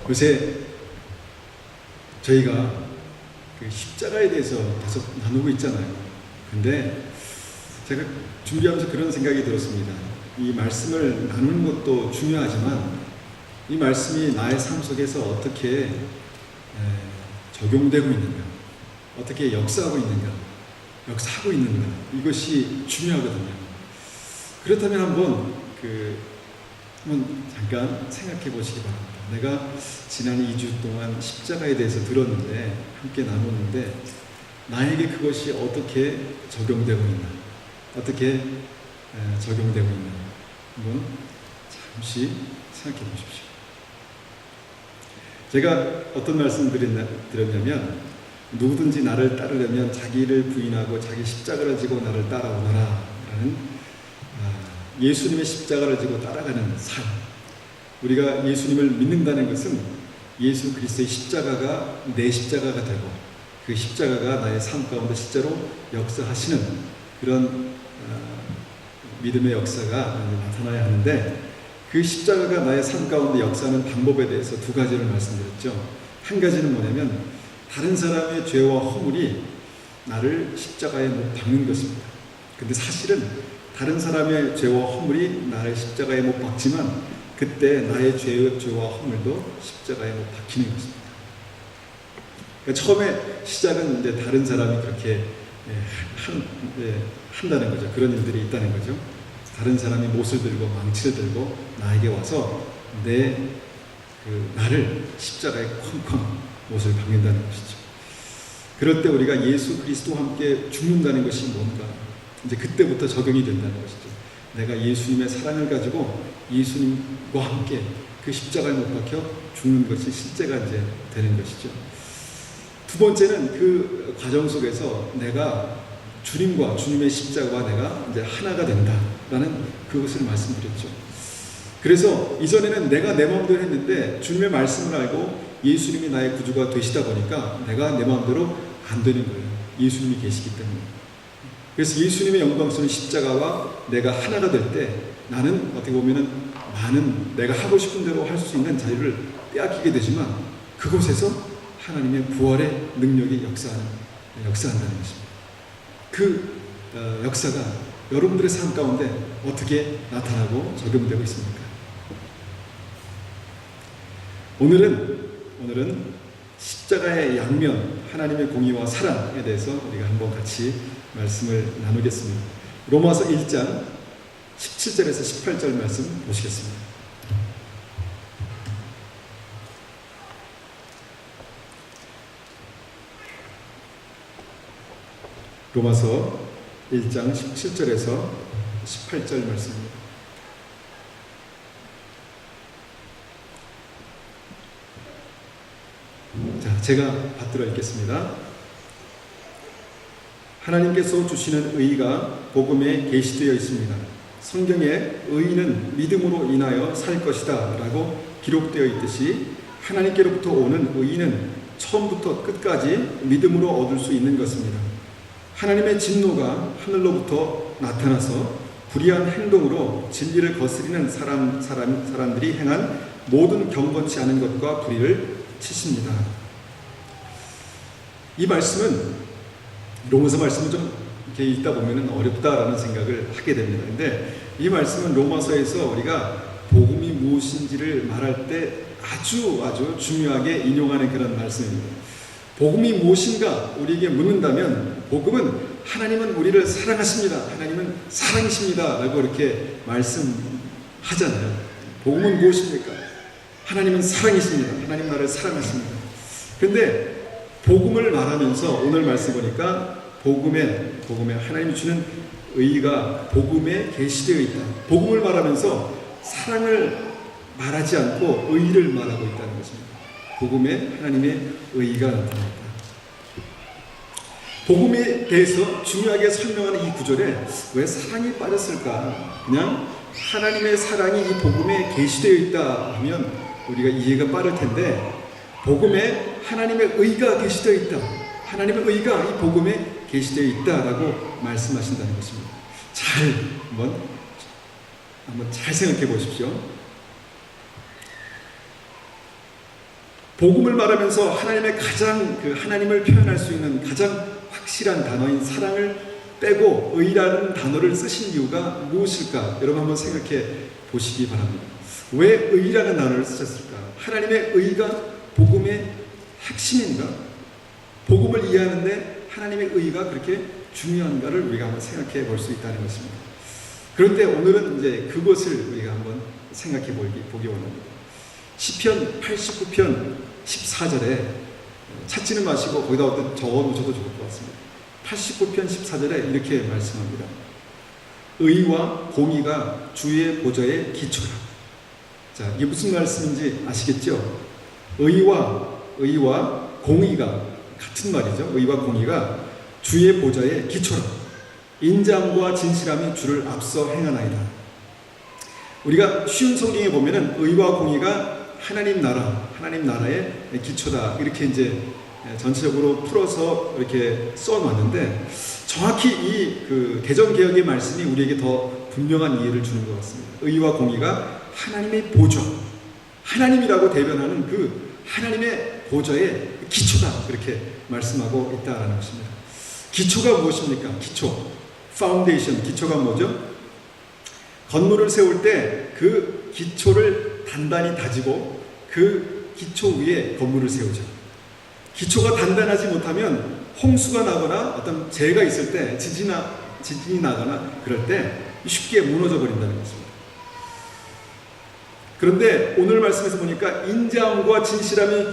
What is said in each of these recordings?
요새 저희가 그 십자가에 대해서 계속 나누고 있잖아요. 근데 제가 준비하면서 그런 생각이 들었습니다. 이 말씀을 나누는 것도 중요하지만 이 말씀이 나의 삶 속에서 어떻게 적용되고 있는가, 어떻게 역사하고 있는가, 이것이 중요하거든요. 그렇다면 한번 잠깐 생각해 보시기 바랍니다. 내가 지난 2주 동안 십자가에 대해서 들었는데, 함께 나눴는데, 나에게 그것이 어떻게 적용되고 있나, 어떻게 적용되고 있나, 한번 잠시 생각해 보십시오. 제가 어떤 말씀을 드렸냐면, 누구든지 나를 따르려면 자기를 부인하고 자기 십자가를 지고 나를 따라오너라 라는 예수님의 십자가를 지고 따라가는 삶. 우리가 예수님을 믿는다는 것은 예수 그리스도의 십자가가 내 십자가가 되고 그 십자가가 나의 삶 가운데 실제로 역사하시는 그런 믿음의 역사가 나타나야 하는데, 그 십자가가 나의 삶 가운데 역사하는 방법에 대해서 두 가지를 말씀드렸죠. 한 가지는 뭐냐면 다른 사람의 죄와 허물이 나를 십자가에 못 박는 것입니다. 근데 사실은 다른 사람의 죄와 허물이 나를 십자가에 못 박지만 그때 나의 죄와 허물도 십자가에 못 박히는 것입니다. 그러니까 처음에 시작은 이제 다른 사람이 그렇게 한다는 거죠. 그런 일들이 있다는 거죠. 다른 사람이 못을 들고 망치를 들고 나에게 와서 나를 십자가에 쾅쾅 못을 박는다는 것이죠. 그럴 때 우리가 예수 그리스도와 함께 죽는다는 것이 뭔가, 이제 그때부터 적용이 된다는 것이죠. 내가 예수님의 사랑을 가지고 예수님과 함께 그 십자가에 못 박혀 죽는 것이 실제가 이제 되는 것이죠. 두 번째는 그 과정 속에서 내가 주님과 주님의 십자가와 내가 이제 하나가 된다라는 그것을 말씀드렸죠. 그래서 이전에는 내가 내 마음대로 했는데 주님의 말씀을 알고 예수님이 나의 구주가 되시다 보니까 내가 내 마음대로 안 되는 거예요. 예수님이 계시기 때문에. 그래서 예수님의 영광스러운 십자가와 내가 하나가 될 때 나는 어떻게 보면은 많은 내가 하고 싶은 대로 할 수 있는 자유를 빼앗기게 되지만 그곳에서 하나님의 부활의 능력이 역사한다는 것입니다. 그 역사가 여러분들의 삶 가운데 어떻게 나타나고 적용되고 있습니까? 오늘은 십자가의 양면, 하나님의 공의와 사랑에 대해서 우리가 한번 같이 말씀을 나누겠습니다. 로마서 1장 17절에서 18절 말씀 보시겠습니다. 로마서 1장 17절에서 18절 말씀입니다. 자, 제가 받들어 읽겠습니다. 하나님께서 주시는 의가 복음에 계시되어 있습니다. 성경에 의인은 믿음으로 인하여 살 것이다 라고 기록되어 있듯이 하나님께로부터 오는 의인은 처음부터 끝까지 믿음으로 얻을 수 있는 것입니다. 하나님의 진노가 하늘로부터 나타나서 불의한 행동으로 진리를 거스리는 사람들이 행한 모든 경건치 않은 것과 불의를 치십니다. 이 말씀은 로마서 말씀은 좀 이렇게 읽다 보면 어렵다라는 생각을 하게 됩니다. 근데 이 말씀은 로마서에서 우리가 복음이 무엇인지를 말할 때 아주 중요하게 인용하는 그런 말씀입니다. 복음이 무엇인가 우리에게 묻는다면 복음은 하나님은 우리를 사랑하십니다. 하나님은 사랑이십니다. 라고 이렇게 말씀하잖아요. 복음은 무엇입니까? 하나님은 사랑이십니다. 하나님 나를 사랑하십니다. 그런데 복음을 말하면서 오늘 말씀 보니까 복음에 하나님이 주는 의가 복음에 계시되어 있다. 복음을 말하면서 사랑을 말하지 않고 의를 말하고 있다는 것입니다. 복음에 하나님의 의가 나타납니다. 복음에 대해서 중요하게 설명하는 이 구절에 왜 사랑이 빠졌을까? 그냥 하나님의 사랑이 이 복음에 계시되어 있다 하면 우리가 이해가 빠를 텐데, 복음에 하나님의 의가 계시되어 있다. 하나님의 의가 이 복음에 계시되어 있다라고 말씀하신다는 것입니다. 한번 잘 생각해 보십시오. 복음을 말하면서 하나님의 가장 하나님을 표현할 수 있는 가장 확실한 단어인 사랑을 빼고 의라는 단어를 쓰신 이유가 무엇일까? 여러분 한번 생각해 보시기 바랍니다. 왜 의라는 단어를 쓰셨을까? 하나님의 의가 복음의 핵심인가? 복음을 이해하는데 하나님의 의가 그렇게 중요한가를 우리가 한번 생각해 볼 수 있다는 것입니다. 그런데 오늘은 이제 그것을 우리가 한번 생각해 보기 원합니다. 시편 89편 14절에 찾지는 마시고 거기다 어떤 적어 놓으셔도 좋을 것 같습니다. 89편 14절에 이렇게 말씀합니다. 의와 공의가 주의 보좌의 기초라. 자, 이게 무슨 말씀인지 아시겠죠? 의와 공의가 같은 말이죠. 의와 공의가 주의 보좌의 기초라. 인자함과 진실함이 주를 앞서 행하나이다. 우리가 쉬운 성경에 보면은 의와 공의가 하나님 나라의 기초다. 이렇게 이제 전체적으로 풀어서 이렇게 써놨는데 정확히 이 개정개혁의 말씀이 우리에게 더 분명한 이해를 주는 것 같습니다. 의와 공의가 하나님의 보좌, 하나님이라고 대변하는 그 하나님의 보좌의 기초다. 그렇게 말씀하고 있다라는 것입니다. 기초가 무엇입니까? 기초, 파운데이션, 기초가 뭐죠? 건물을 세울 때 그 기초를 단단히 다지고 그 기초 위에 건물을 세우죠. 기초가 단단하지 못하면 홍수가 나거나 어떤 재해가 있을 때 지진이 나거나 그럴 때 쉽게 무너져 버린다는 것입니다. 그런데 오늘 말씀에서 보니까 인자함과 진실함이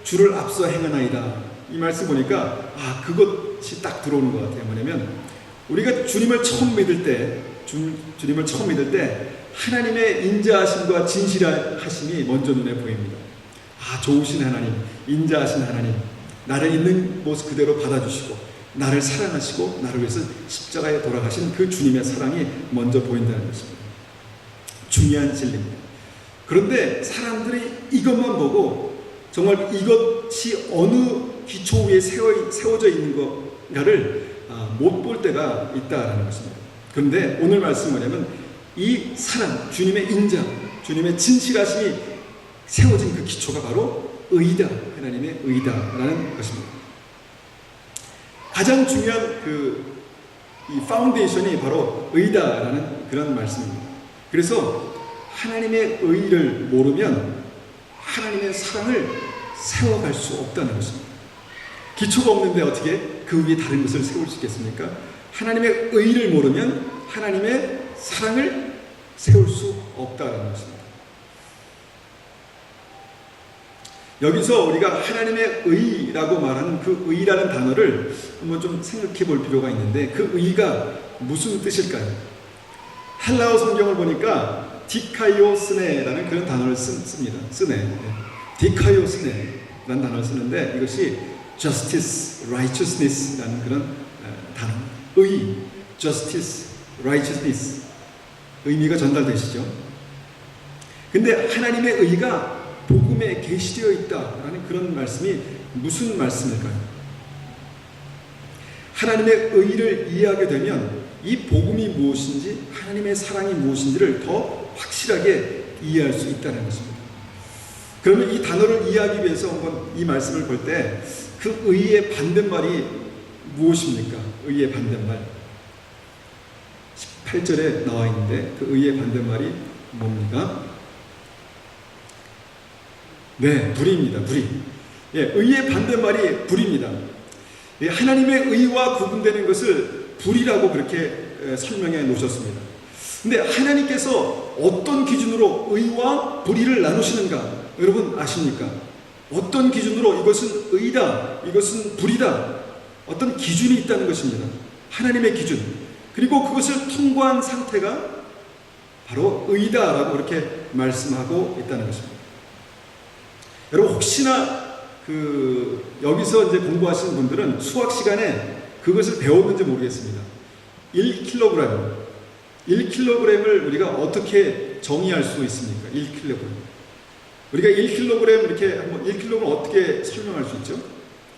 주를 앞서 행하나이다. 이 말씀 보니까 그것이 딱 들어오는 것 같아요. 뭐냐면 우리가 주님을 처음 믿을 때 하나님의 인자하심과 진실하심이 먼저 눈에 보입니다. 좋으신 하나님, 인자하신 하나님, 나를 있는 모습 그대로 받아주시고 나를 사랑하시고 나를 위해서 십자가에 돌아가신 그 주님의 사랑이 먼저 보인다는 것입니다. 중요한 진리입니다. 그런데 사람들이 이것만 보고 정말 이것이 어느 기초 위에 세워져 있는 건가를 못 볼 때가 있다는 것입니다. 그런데 오늘 말씀은 뭐냐면 이 사랑, 주님의 인자, 주님의 진실하심이 세워진 그 기초가 바로 의다, 하나님의 의다라는 것입니다. 가장 중요한 이 파운데이션이 바로 의다라는 그런 말씀입니다. 그래서 하나님의 의를 모르면 하나님의 사랑을 세워갈 수 없다는 것입니다. 기초가 없는데 어떻게 그 위에 다른 것을 세울 수 있겠습니까? 하나님의 의를 모르면 하나님의 사랑을 세울 수 없다는 것입니다. 여기서 우리가 하나님의 의라고 말하는 그 의라는 단어를 한번 좀 생각해 볼 필요가 있는데 그 의가 무슨 뜻일까요? 헬라어 성경을 보니까 디카이오스네라는 그런 단어를 씁니다. 디카이오스네라는 단어를 쓰는데 이것이 justice, righteousness라는 그런 단어. 의, justice, righteousness 의미가 전달되시죠. 근데 하나님의 의가 복음에 계시되어 있다라는 그런 말씀이 무슨 말씀일까요? 하나님의 의를 이해하게 되면 이 복음이 무엇인지 하나님의 사랑이 무엇인지를 더 확실하게 이해할 수 있다는 것입니다. 그러면 이 단어를 이해하기 위해서 한번 이 말씀을 볼 때 그 의의 반대말이 무엇입니까? 의의 반대말 18절에 나와 있는데 그 의의 반대말이 뭡니까? 네, 불의입니다. 불의. 의의 반대말이 불의입니다. 하나님의 의와 구분되는 것을 불의라고 그렇게 설명해 놓으셨습니다. 근데 하나님께서 어떤 기준으로 의와 불의를 나누시는가? 여러분 아십니까? 어떤 기준으로 이것은 의다, 이것은 불의다, 어떤 기준이 있다는 것입니다. 하나님의 기준. 그리고 그것을 통과한 상태가 바로 의다라고 그렇게 말씀하고 있다는 것입니다. 여러분 혹시나 여기서 이제 공부하시는 분들은 수학 시간에 그것을 배웠는지 모르겠습니다. 1kg을 우리가 어떻게 정의할 수 있습니까? 1kg. 우리가 1kg 이렇게 한번 1kg을 어떻게 설명할 수 있죠?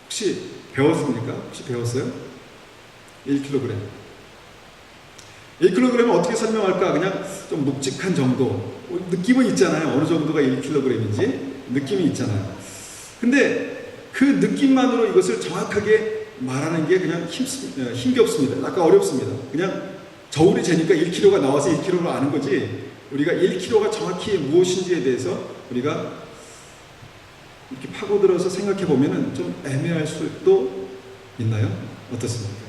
혹시 배웠습니까? 혹시 배웠어요? 1kg. 1kg을 어떻게 설명할까? 그냥 좀 묵직한 정도. 느낌은 있잖아요. 어느 정도가 1kg인지 느낌이 있잖아요. 근데 그 느낌만으로 이것을 정확하게 말하는 게 그냥 힘이 없습니다. 아까 어렵습니다. 그냥 저울이 재니까 1kg가 나와서 1kg로 아는 거지, 우리가 1kg가 정확히 무엇인지에 대해서 우리가 이렇게 파고들어서 생각해 보면은 좀 애매할 수도 있나요? 어떻습니까?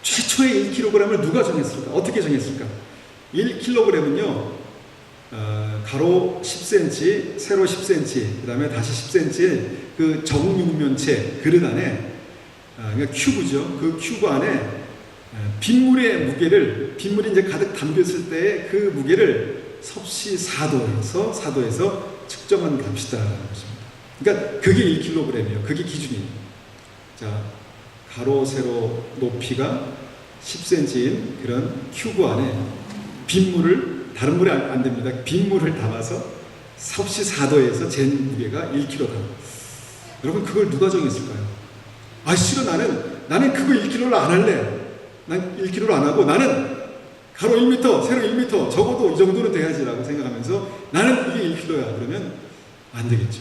최초의 1kg을 누가 정했을까? 어떻게 정했을까? 1kg은요, 가로 10cm, 세로 10cm, 그 다음에 다시 10cm의 그 정육면체 그릇 안에, 그러니까 큐브죠. 그 큐브 안에 빗물의 무게를, 빗물이 이제 가득 담겼을 때의 그 무게를 섭씨 4도에서 측정한 값이다라는 것입니다. 그러니까 그게 1kg이에요. 그게 기준이에요. 자, 가로, 세로 높이가 10cm인 그런 큐브 안에 빗물을, 다른 물이 안 됩니다. 빗물을 담아서 섭씨 4도에서 잰 무게가 1kg다. 여러분, 그걸 누가 정했을까요? 싫어, 나는 그거 1kg를 안 할래. 난 1kg를 안 하고 나는 가로 1m, 세로 1m, 적어도 이 정도는 돼야지라고 생각하면서 나는 이게 1kg야. 그러면 안 되겠죠.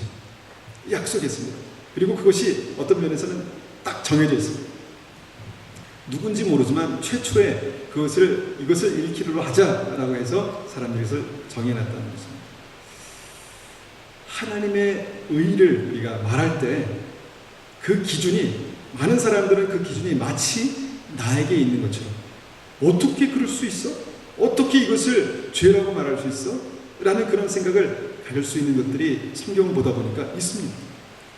약속했습니다. 그리고 그것이 어떤 면에서는 딱 정해져 있습니다. 누군지 모르지만 최초에 이것을 1kg로 하자라고 해서 사람들이 그것을 정해놨다는 것입니다. 하나님의 의를 우리가 말할 때 그 기준이, 많은 사람들은 그 기준이 마치 나에게 있는 것처럼, 어떻게 그럴 수 있어? 어떻게 이것을 죄라고 말할 수 있어? 라는 그런 생각을 가질 수 있는 것들이 성경을 보다 보니까 있습니다.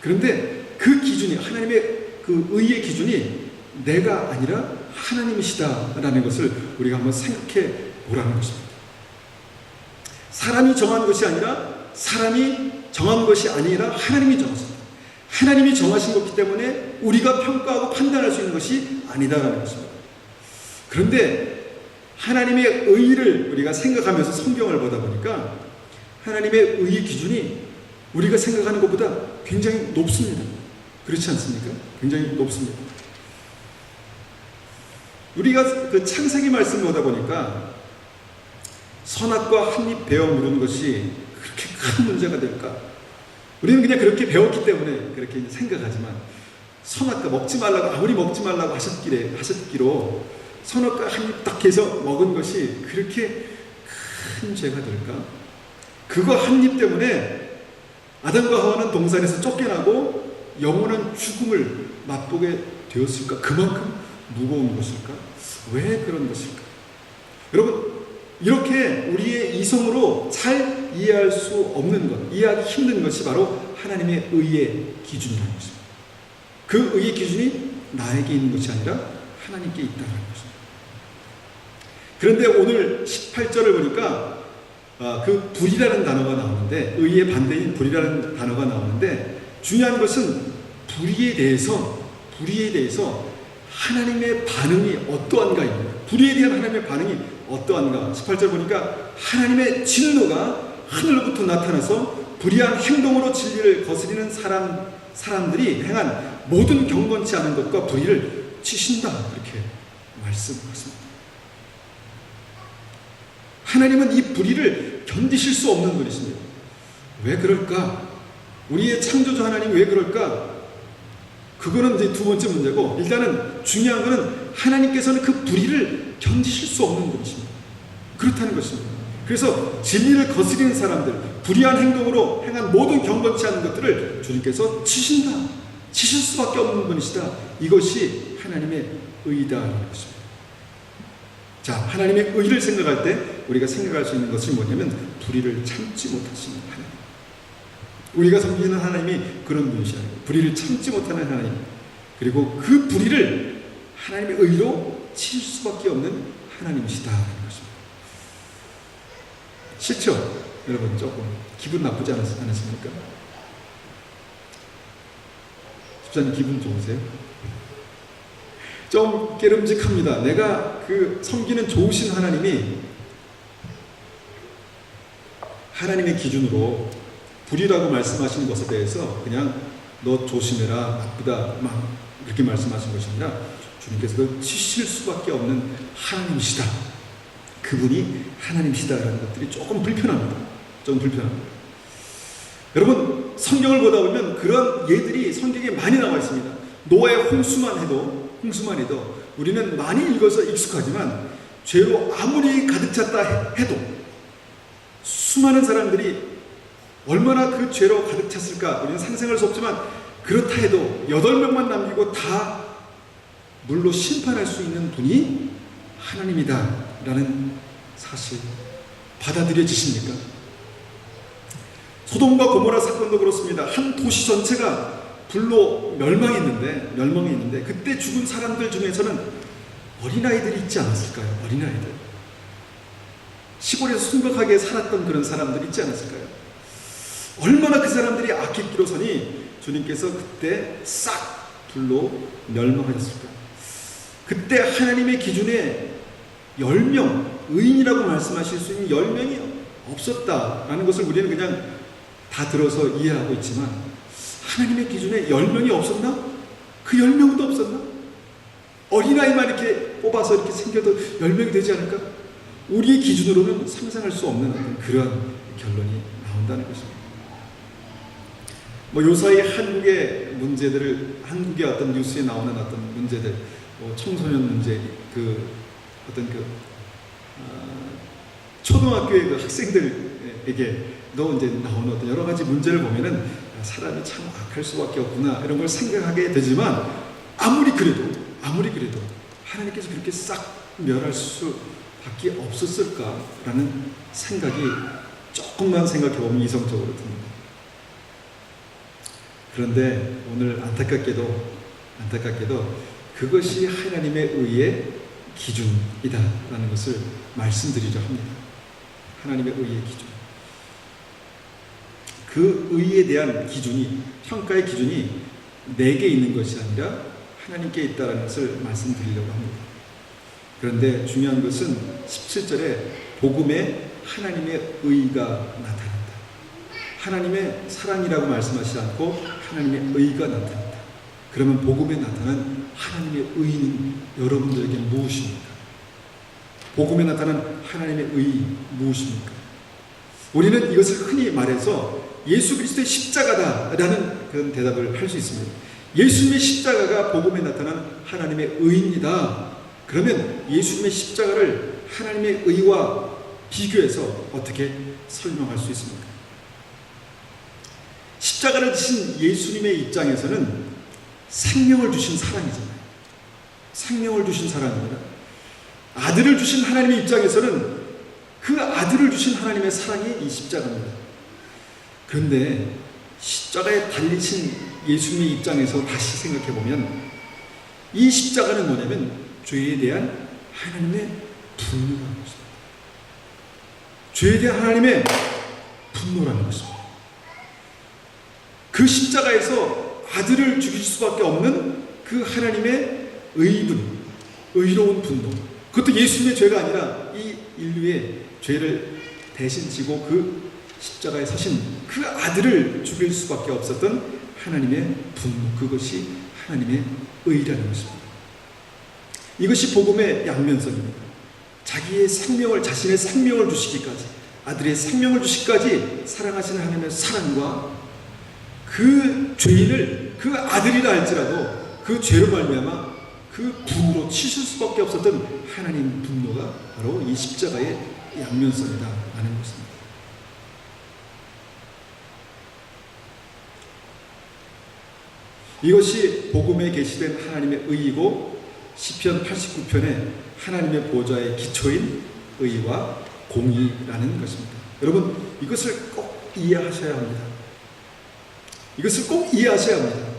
그런데 그 기준이, 하나님의 그 의의 기준이 내가 아니라 하나님이시다라는 것을 우리가 한번 생각해 보라는 것입니다. 사람이 정한 것이 아니라 하나님이 정하셨다. 하나님이 정하신 것이기 때문에 우리가 평가하고 판단할 수 있는 것이 아니다라는 것입니다. 그런데 하나님의 의를 우리가 생각하면서 성경을 보다 보니까 하나님의 의의 기준이 우리가 생각하는 것보다 굉장히 높습니다. 그렇지 않습니까? 굉장히 높습니다. 우리가 그 창세기 말씀을 보다 보니까 선악과 한 입 베어 무는 것이 그렇게 큰 문제가 될까? 우리는 그냥 그렇게 배웠기 때문에 그렇게 생각하지만, 선악과 먹지 말라고, 아무리 먹지 말라고 하셨기로 선악과 한 입 딱 해서 먹은 것이 그렇게 큰 죄가 될까? 그거 한 입 때문에 아담과 하와는 동산에서 쫓겨나고 영원한 죽음을 맛보게 되었을까? 그만큼 무거운 것일까? 왜 그런 것일까? 여러분, 이렇게 우리의 이성으로 잘 이해할 수 없는 것, 이해하기 힘든 것이 바로 하나님의 의의 기준이라는 것입니다. 그 의의 기준이 나에게 있는 것이 아니라 하나님께 있다는 것입니다. 그런데 오늘 18절을 보니까 그 불이라는 단어가 나오는데, 의의 반대인 불이라는 단어가 나오는데, 중요한 것은 불의에 대해서 하나님의 반응이 어떠한가입니다. 불의에 대한 하나님의 반응이 어떠한가. 18절 보니까 하나님의 진노가 하늘로부터 나타나서 불의한 행동으로 진리를 거스리는 사람들이 행한 모든 경건치 않은 것과 불의를 치신다. 그렇게 말씀하십니다. 하나님은 이 불의를 견디실 수 없는 분이십니다. 왜 그럴까? 우리의 창조주 하나님이 왜 그럴까? 그거는 이제 두 번째 문제고, 일단은 중요한 것은 하나님께서는 그 불의를 견디실 수 없는 분이십니다. 그렇다는 것입니다. 그래서 진리를 거스리는 사람들, 불의한 행동으로 행한 모든 경건치 않은 것들을 주님께서 치신다. 치실 수밖에 없는 분이시다. 이것이 하나님의 의다라는 것입니다. 자, 하나님의 의를 생각할 때 우리가 생각할 수 있는 것이 뭐냐면, 불의를 참지 못하시는 하나님. 우리가 섬기는 하나님이 그런 분이시라는 거예요. 불의를 참지 못하는 하나님. 그리고 그 불의를 하나님의 의로 치실 수밖에 없는 하나님이시다라는 것입니다. 싫죠? 여러분, 조금 기분 나쁘지 않으십니까? 집사님 기분 좋으세요? 좀 깨름직합니다. 내가 그 섬기는 좋으신 하나님이 하나님의 기준으로 불이라고 말씀하시는 것에 대해서 그냥 너 조심해라, 나쁘다, 막 이렇게 말씀하신 것이 아니라 주님께서 그걸 치실 수밖에 없는 하나님이시다. 그분이 하나님이시다라는 것들이 조금 불편합니다. 여러분, 여러분 성경을 보다 보면 그런 예들이 성경에 많이 나와 있습니다. 노아의 홍수만 해도 우리는 많이 읽어서 익숙하지만 죄로 아무리 가득 찼다 해도 수많은 사람들이 얼마나 그 죄로 가득 찼을까 우리는 상상할 수 없지만, 그렇다 해도 8명만 남기고 다 물로 심판할 수 있는 분이 하나님이다 라는 사실 받아들여지십니까? 소돔과 고모라 사건도 그렇습니다. 한 도시 전체가 불로 멸망했는데 그때 죽은 사람들 중에서는 어린아이들이 있지 않았을까요? 어린아이들, 시골에서 순박하게 살았던 그런 사람들이 있지 않았을까요? 얼마나 그 사람들이 악했기로서니 주님께서 그때 싹 불로 멸망하셨을까요? 그때 하나님의 기준에 10명, 의인이라고 말씀하실 수 있는 10명이 없었다라는 것을 우리는 그냥 다 들어서 이해하고 있지만, 하나님의 기준에 10명이 없었나? 그 10명도 없었나? 어린아이만 이렇게 뽑아서 이렇게 생겨도 10명이 되지 않을까? 우리의 기준으로는 상상할 수 없는 그런 결론이 나온다는 것입니다. 요사이 한국의 문제들을, 한국의 어떤 뉴스에 나오는 어떤 문제들, 청소년 문제, 초등학교의 그 학생들에게도 이제 나오는 어떤 여러 가지 문제를 보면은 사람이 참 악할 수밖에 없구나 이런 걸 생각하게 되지만, 아무리 그래도 하나님께서 그렇게 싹 멸할 수밖에 없었을까라는 생각이 조금만 생각해보면 이성적으로 듭니다. 그런데 오늘 안타깝게도 그것이 하나님의 의의 기준이다라는 것을 말씀드리려 합니다. 하나님의 의의 기준. 그 의에 대한 기준이, 평가의 기준이 내게 있는 것이 아니라 하나님께 있다는 것을 말씀드리려고 합니다. 그런데 중요한 것은 17절에 복음에 하나님의 의가 나타난다. 하나님의 사랑이라고 말씀하시지 않고 하나님의 의가 나타난다. 그러면 복음에 나타난 하나님의 의는 여러분들에게 무엇입니까? 복음에 나타난 하나님의 의 무엇입니까? 우리는 이것을 흔히 말해서 예수 그리스도의 십자가다라는 그런 대답을 할 수 있습니다. 예수님의 십자가가 복음에 나타난 하나님의 의입니다. 그러면 예수님의 십자가를 하나님의 의와 비교해서 어떻게 설명할 수 있습니까? 십자가를 지신 예수님의 입장에서는 생명을 주신 사랑이잖아요. 생명을 주신 사랑입니다. 아들을 주신 하나님의 입장에서는 그 아들을 주신 하나님의 사랑이 이 십자가입니다. 그런데 십자가에 달리신 예수님의 입장에서 다시 생각해보면 이 십자가는 뭐냐면 죄에 대한 하나님의 분노라는 것입니다. 죄에 대한 하나님의 분노라는 것입니다. 그 십자가에서 아들을 죽일 수밖에 없는 그 하나님의 의로운 분노, 그것도 예수님의 죄가 아니라 이 인류의 죄를 대신 지고 그 십자가에 서신 그 아들을 죽일 수밖에 없었던 하나님의 분노, 그것이 하나님의 의라는 것입니다. 이것이 복음의 양면성입니다. 자기의 생명을, 자신의 생명을 주시기까지, 아들의 생명을 주시기까지 사랑하시는 하나님의 사랑과 그 죄인을 그 아들이라 할지라도 그 죄로 말미암아 그 분으로 치실 수밖에 없었던 하나님 분노가 바로 이 십자가의 양면성이다 라는 것입니다. 이것이 복음에 계시된 하나님의 의이고, 시편 89편에 하나님의 보좌의 기초인 의와 공의라는 것입니다. 여러분, 이것을 꼭 이해하셔야 합니다. 이것을 꼭 이해하셔야 합니다.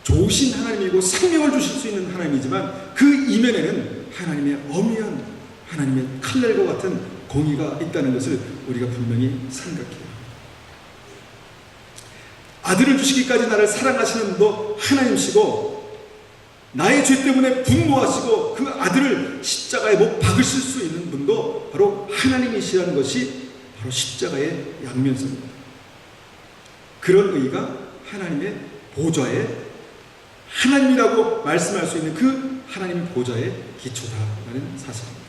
좋으신 하나님이고 생명을 주실 수 있는 하나님이지만 그 이면에는 하나님의 엄연한, 하나님의 칼날과 같은 공의가 있다는 것을 우리가 분명히 생각해요. 아들을 주시기까지 나를 사랑하시는 분도 하나님이시고, 나의 죄 때문에 분노하시고 그 아들을 십자가에 못 박으실 수 있는 분도 바로 하나님이시라는 것이 바로 십자가의 양면성입니다. 그런 의가 하나님의 보좌에, 하나님이라고 말씀할 수 있는 그 하나님의 보좌의 기초다라는 사실입니다.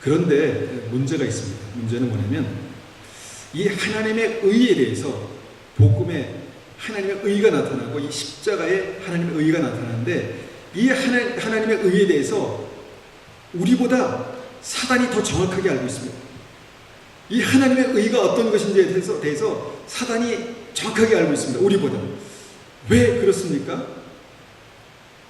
그런데 문제가 있습니다. 문제는 뭐냐면 이 하나님의 의에 대해서 복음에 하나님의 의가 나타나고 이 십자가에 하나님의 의가 나타나는데 이 하나님의 의에 대해서 우리보다 사단이 더 정확하게 알고 있습니다. 이 하나님의 의가 어떤 것인지에 대해서 사단이 정확하게 알고 있습니다. 우리보다. 왜 그렇습니까?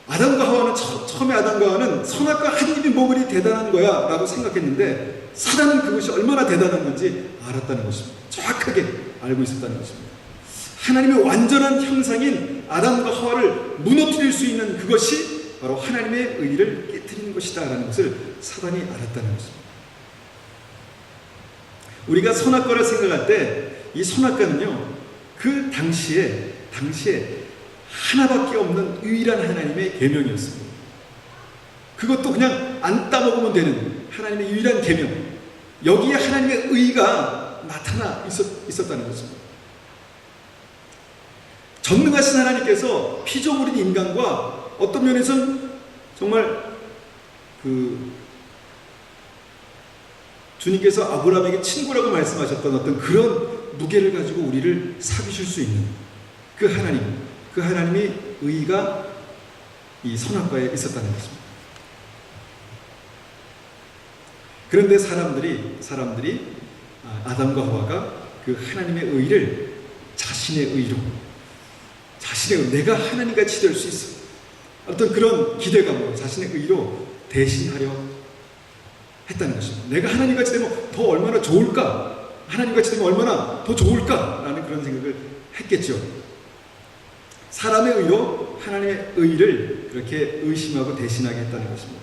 아담과 하와는 처음에 아담과 하와는 선악과 한 입이 먹으니 대단한 거야 라고 생각했는데 사단은 그것이 얼마나 대단한 건지 알았다는 것입니다. 정확하게 알고 있었다는 것입니다. 하나님의 완전한 형상인 아담과 하와를 무너뜨릴 수 있는 그것이 바로 하나님의 의를 깨트리는 것이다 라는 것을 사단이 알았다는 것입니다. 우리가 선악과를 생각할 때 이 선악과는요, 그 당시에 하나밖에 없는 유일한 하나님의 계명이었습니다. 그것도 그냥 안 따먹으면 되는 하나님의 유일한 계명, 여기에 하나님의 의가 나타나 있었다는 것입니다. 전능하신 하나님께서 피조물인 인간과 어떤 면에서는 정말 주님께서 아브라함에게 친구라고 말씀하셨던 어떤 그런 무게를 가지고 우리를 사귀실 수 있는 그 하나님의 의가 이 선악과에 있었다는 것입니다. 그런데 사람들이 아담과 하와가 그 하나님의 의를 자신의 의로 내가 하나님같이 될 수 있어, 어떤 그런 기대감으로 자신의 의로 대신하려 했다는 것입니다. 내가 하나님같이 되면 더 얼마나 좋을까, 하나님같이 되면 얼마나 더 좋을까라는 그런 생각을 했겠죠. 사람의 의로 하나님의 의를 그렇게 의심하고 대신하게 했다는 것입니다.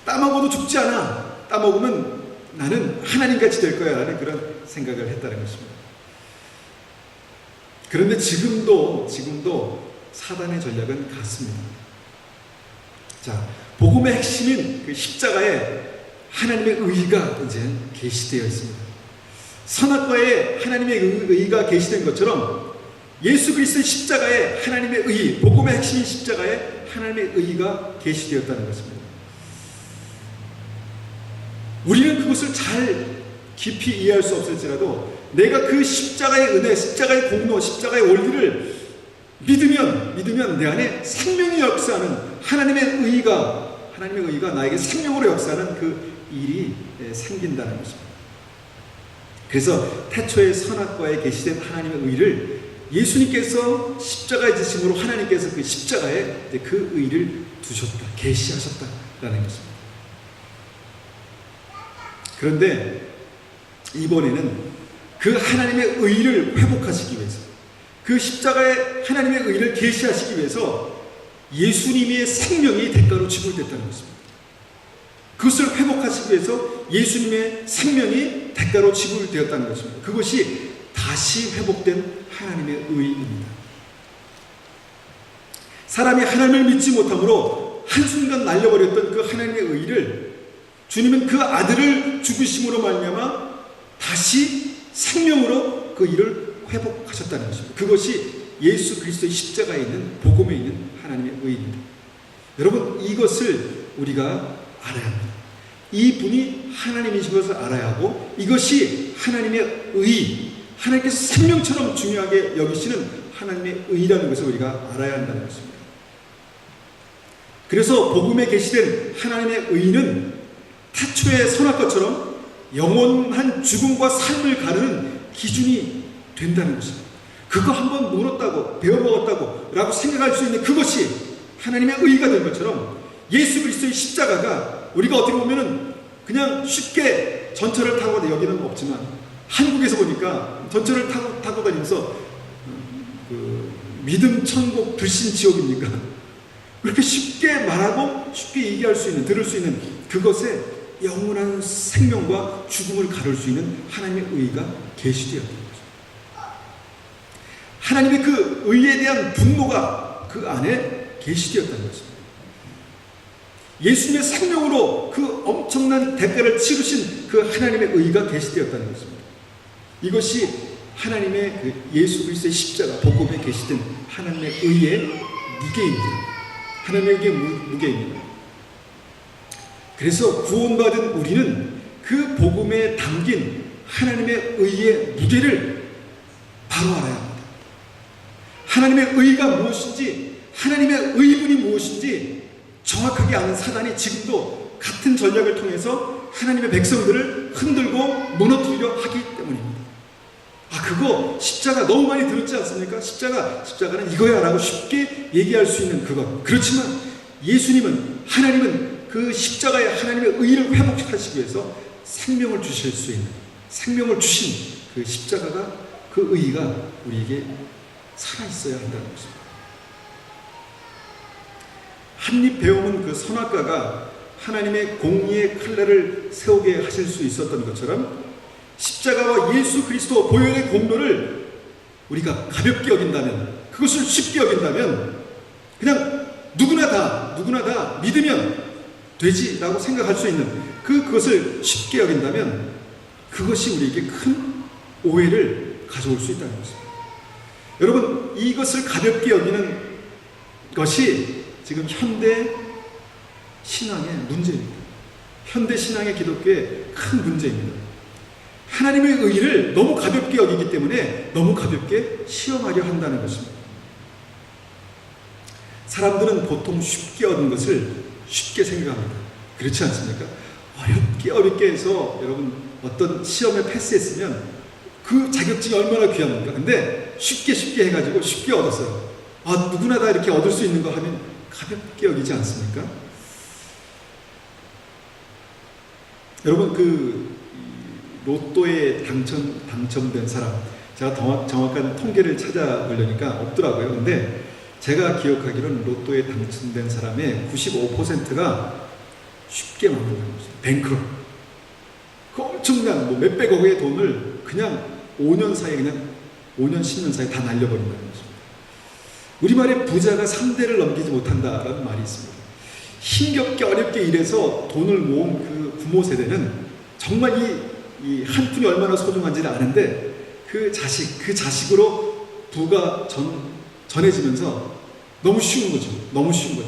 따먹어도 죽지 않아, 따먹으면 나는 하나님같이 될 거야 라는 그런 생각을 했다는 것입니다. 그런데 지금도 사단의 전략은 같습니다. 자, 복음의 핵심인 그 십자가에 하나님의 의가 이제 계시되어 있습니다. 선악과에 하나님의 의가 계시된 것처럼 예수 그리스도의 십자가에 하나님의 의, 복음의 핵심인 십자가에 하나님의 의가 계시되었다는 것입니다. 우리는 그것을 잘 깊이 이해할 수 없을지라도 내가 그 십자가의 은혜, 십자가의 공로, 십자가의 원리를 믿으면 내 안에 생명이 역사하는 하나님의 의가 나에게 생명으로 역사하는 그 일이 생긴다는 것입니다. 그래서 태초에 선악과에 계시된 하나님의 의를 예수님께서 십자가의 지심으로 하나님께서 그 십자가에 그 의를 두셨다, 계시하셨다라는 것입니다. 그런데 이번에는 그 하나님의 의를 회복하시기 위해서, 그 십자가의 하나님의 의를 계시하시기 위해서 예수님의 생명이 대가로 지불됐다는 것입니다. 그것을 회복하시기 위해서 예수님의 생명이 대가로 지불되었다는 것입니다. 그것이 다시 회복된 하나님의 의입니다. 사람이 하나님을 믿지 못함으로 한순간 날려버렸던 그 하나님의 의를 주님은 그 아들을 죽으심으로 말미암아 다시 생명으로 그 일을 회복하셨다는 것입니다. 그것이 예수 그리스도의 십자가에 있는 복음에 있는 하나님의 의입니다. 여러분, 이것을 우리가 알아야 합니다. 이분이 하나님이신 것을 알아야 하고, 이것이 하나님의 의, 하나님께서 생명처럼 중요하게 여기시는 하나님의 의라는 것을 우리가 알아야 한다는 것입니다. 그래서 복음에 계시된 하나님의 의는 태초의 선악과처럼 영원한 죽음과 삶을 가르는 기준이 된다는 것입니다. 그거 한번 물었다고, 배워먹었다고 라고 생각할 수 있는 그것이 하나님의 의가 된 것처럼 예수 그리스도의 십자가가 우리가 어떻게 보면은 그냥 쉽게 전철을 타고, 여기는 없지만 한국에서 보니까 전철을 타고 다니면서 믿음 천국 불신 지옥입니까? 그렇게 쉽게 말하고 쉽게 얘기할 수 있는, 들을 수 있는 그것에 영원한 생명과 죽음을 가를 수 있는 하나님의 의가 계시되었던 거죠. 하나님의 그 의에 대한 분노가 그 안에 계시되었다는 것입니다. 예수님의 생명으로 그 엄청난 대가를 치르신 그 하나님의 의가 계시되었다는 것입니다. 이것이 하나님의 그 예수 그리스도의 십자가, 복음에 계시된 하나님의 의의 무게입니다. 하나님의 의의 무게입니다. 그래서 구원받은 우리는 그 복음에 담긴 하나님의 의의 무게를 바로 알아야 합니다. 하나님의 의가 무엇인지, 하나님의 의문이 무엇인지 정확하게 아는 사단이 지금도 같은 전략을 통해서 하나님의 백성들을 흔들고 무너뜨리려 하기 때문입니다. 그거 십자가 너무 많이 들었지 않습니까? 십자가는 이거야 라고 쉽게 얘기할 수 있는 그것. 그렇지만 예수님은, 하나님은 그 십자가에 하나님의 의를 회복하시기 위해서 생명을 주실 수 있는, 생명을 주신 그 십자가가, 그 의가 우리에게 살아있어야 한다는 것입니다. 한입 배움은 그 선악과가 하나님의 공의의 칼날을 세우게 하실 수 있었던 것처럼 십자가와 예수 그리스도 보혈의 공로를 우리가 가볍게 여긴다면, 그것을 쉽게 여긴다면, 그냥 누구나 다 믿으면 되지라고 생각할 수 있는 그것을 쉽게 여긴다면 그것이 우리에게 큰 오해를 가져올 수 있다는 것입니다. 여러분, 이것을 가볍게 여기는 것이 지금 현대 신앙의 문제입니다. 현대 신앙의 기독교의 큰 문제입니다. 하나님의 의를 너무 가볍게 여기기 때문에 너무 가볍게 시험하려 한다는 것입니다. 사람들은 보통 쉽게 얻은 것을 쉽게 생각합니다. 그렇지 않습니까? 어렵게 해서 여러분 어떤 시험에 패스했으면 그 자격증이 얼마나 귀합니까? 근데 쉽게 해가지고 쉽게 얻었어요. 누구나 다 이렇게 얻을 수 있는 거 하면 가볍게 여기지 않습니까? 여러분, 로또에 당첨된 사람, 제가 정확한 통계를 찾아보려니까 없더라고요. 근데 제가 기억하기로는 로또에 당첨된 사람의 95%가 쉽게 만든다는 거죠. 뱅크로. 그 엄청난 몇백억의 돈을 그냥 5년 사이에, 그냥 5년, 10년 사이에 다 날려버린다는 거죠. 우리말에 부자가 3대를 넘기지 못한다라는 말이 있습니다. 힘겹게 어렵게 일해서 돈을 모은 그 부모 세대는 정말 이 한 푼이 얼마나 소중한지는 아는데 그 자식으로 부가 전해지면서 너무 쉬운 거죠.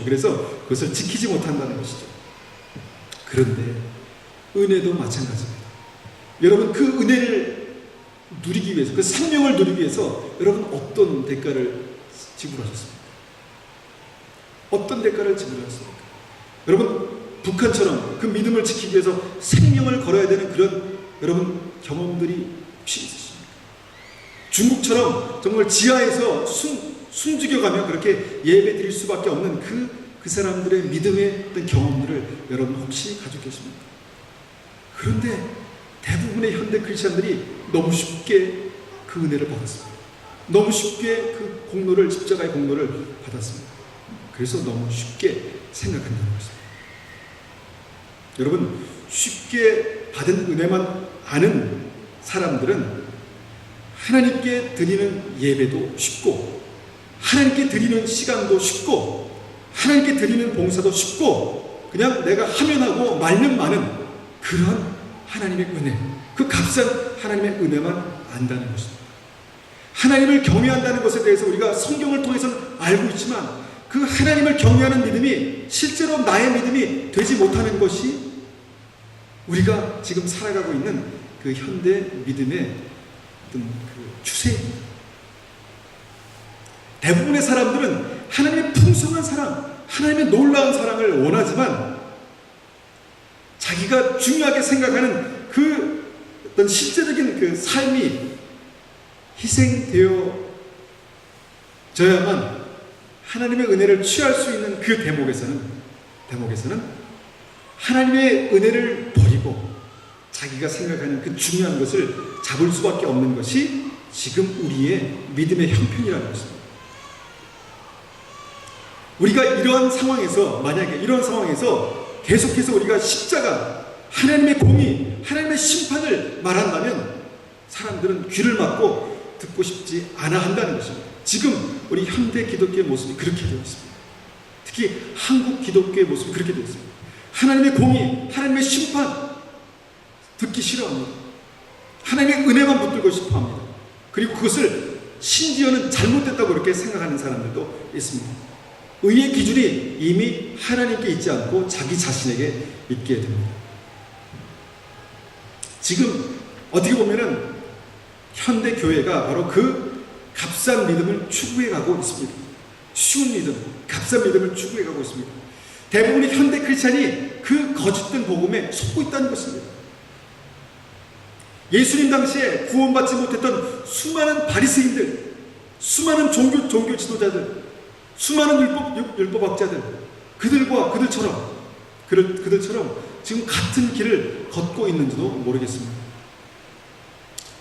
그래서 그것을 지키지 못한다는 것이죠. 그런데 은혜도 마찬가지입니다. 여러분, 그 은혜를 누리기 위해서, 그 생명을 누리기 위해서 여러분 어떤 대가를 지불하셨습니까? 어떤 대가를 지불하셨습니까? 여러분, 북한처럼 그 믿음을 지키기 위해서 생명을 걸어야 되는 그런 여러분 경험들이 혹시 있으십니까? 중국처럼 정말 지하에서 숨죽여가며 그렇게 예배 드릴 수밖에 없는 그 사람들의 믿음의 어떤 경험들을 여러분 혹시 가지고 계십니까? 그런데 대부분의 현대 크리스천들이 너무 쉽게 그 은혜를 받았습니다. 너무 쉽게 그 공로를, 십자가의 공로를 받았습니다. 그래서 너무 쉽게 생각한다는 것입니다. 여러분, 쉽게 받은 은혜만 아는 사람들은 하나님께 드리는 예배도 쉽고, 하나님께 드리는 시간도 쉽고, 하나님께 드리는 봉사도 쉽고, 그냥 내가 하면 하고 말면 마는 그런 하나님의 은혜, 그 값싼 하나님의 은혜만 안다는 것입니다. 하나님을 경외한다는 것에 대해서 우리가 성경을 통해서는 알고 있지만 그 하나님을 경외하는 믿음이 실제로 나의 믿음이 되지 못하는 것이 우리가 지금 살아가고 있는 그 현대 믿음의 어떤 그 추세입니다. 대부분의 사람들은 하나님의 풍성한 사랑, 하나님의 놀라운 사랑을 원하지만 자기가 중요하게 생각하는 그 어떤 실제적인 그 삶이 희생되어져야만 하나님의 은혜를 취할 수 있는 그 대목에서는 하나님의 은혜를 버리고 자기가 생각하는 그 중요한 것을 잡을 수밖에 없는 것이 지금 우리의 믿음의 형편이라는 것입니다. 우리가 이러한 상황에서, 만약에 이런 상황에서 계속해서 우리가 십자가, 하나님의 공의, 하나님의 심판을 말한다면 사람들은 귀를 막고 듣고 싶지 않아 한다는 것입니다. 지금 우리 현대 기독교의 모습이 그렇게 되어 있습니다. 특히 한국 기독교의 모습이 그렇게 되어 있습니다. 하나님의 공의, 하나님의 심판 듣기 싫어합니다. 하나님의 은혜만 붙들고 싶어합니다. 그리고 그것을 심지어는 잘못됐다고 그렇게 생각하는 사람들도 있습니다. 의의 기준이 이미 하나님께 있지 않고 자기 자신에게 있게 됩니다. 지금 어떻게 보면은 현대 교회가 바로 그 값싼 믿음을 추구해 가고 있습니다. 쉬운 믿음, 값싼 믿음을 추구해 가고 있습니다. 대부분의 현대 크리스찬이 그 거짓된 복음에 속고 있다는 것입니다. 예수님 당시에 구원받지 못했던 수많은 바리새인들, 수많은 종교 지도자들, 수많은 율법학자들, 그들처럼 지금 같은 길을 걷고 있는지도 모르겠습니다.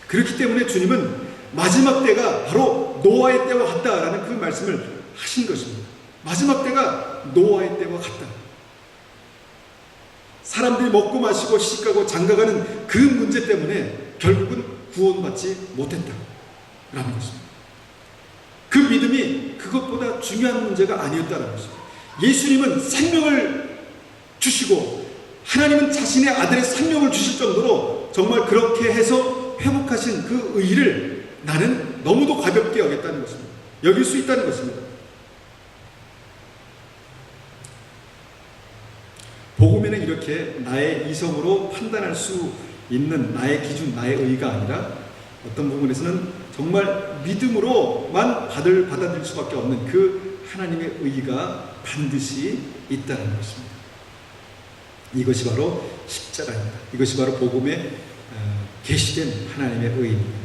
그렇기 때문에 주님은 마지막 때가 바로 노아의 때와 같다라는 그 말씀을 하신 것입니다. 마지막 때가 노아의 때와 같다. 사람들이 먹고 마시고 시집가고 장가가는 그 문제 때문에 결국은 구원받지 못했다라는 것입니다. 그 믿음이 그것보다 중요한 문제가 아니었다는 것입니다. 예수님은 생명을 주시고 하나님은 자신의 아들의 생명을 주실 정도로 정말 그렇게 해서 회복하신 그 의의를 나는 너무도 가볍게 여겼다는 것입니다. 여길 수 있다는 것입니다. 복음에는 이렇게 나의 이성으로 판단할 수 있는 나의 기준, 나의 의의가 아니라 어떤 부분에서는 정말 믿음으로만 받아들일 수밖에 없는 그 하나님의 의의가 반드시 있다는 것입니다. 이것이 바로 십자가입니다. 이것이 바로 복음에 계시된 하나님의 의의입니다.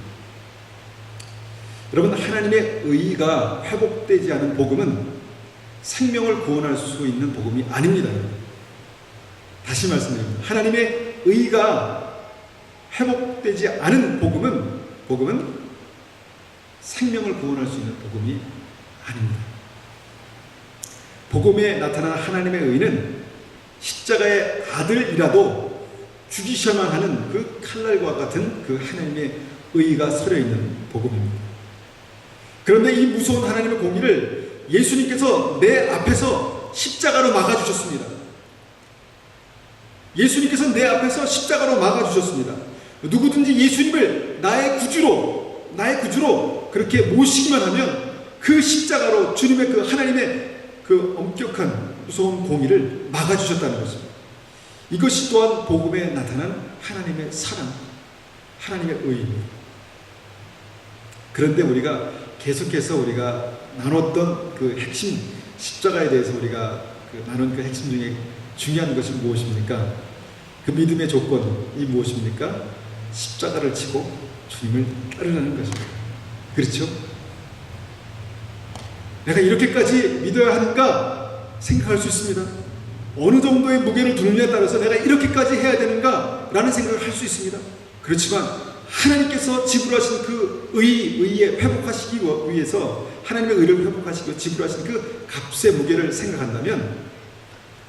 여러분, 하나님의 의의가 회복되지 않은 복음은 생명을 구원할 수 있는 복음이 아닙니다. 다시 말씀드립니다. 하나님의 의의가 회복되지 않은 복음은 생명을 구원할 수 있는 복음이 아닙니다. 복음에 나타난 하나님의 의의는 십자가의 아들이라도 죽이셔야만 하는 그 칼날과 같은 그 하나님의 의의가 서려 있는 복음입니다. 그런데 이 무서운 하나님의 공의를 예수님께서 내 앞에서 십자가로 막아주셨습니다. 예수님께서 내 앞에서 십자가로 막아주셨습니다. 누구든지 예수님을 나의 구주로 그렇게 모시기만 하면 그 십자가로 주님의 그 하나님의 그 엄격한 무서운 공의를 막아주셨다는 것입니다. 이것이 또한 복음에 나타난 하나님의 사랑, 하나님의 의입니다. 그런데 우리가 계속해서 우리가 나눴던 그 핵심 십자가에 대해서 우리가 나눈 그 핵심 중에 중요한 것이 무엇입니까? 그 믿음의 조건이 무엇입니까? 십자가를 지고 주님을 따르라는 것입니다. 그렇죠? 내가 이렇게까지 믿어야 하는가 생각할 수 있습니다. 어느 정도의 무게를 두느냐에 따라서 내가 이렇게까지 해야 되는가 라는 생각을 할 수 있습니다. 그렇지만 하나님께서 지불하신 그 의에 회복하시기 위해서 하나님의 의를 회복하시기 위해서 지불하신 그 값의 무게를 생각한다면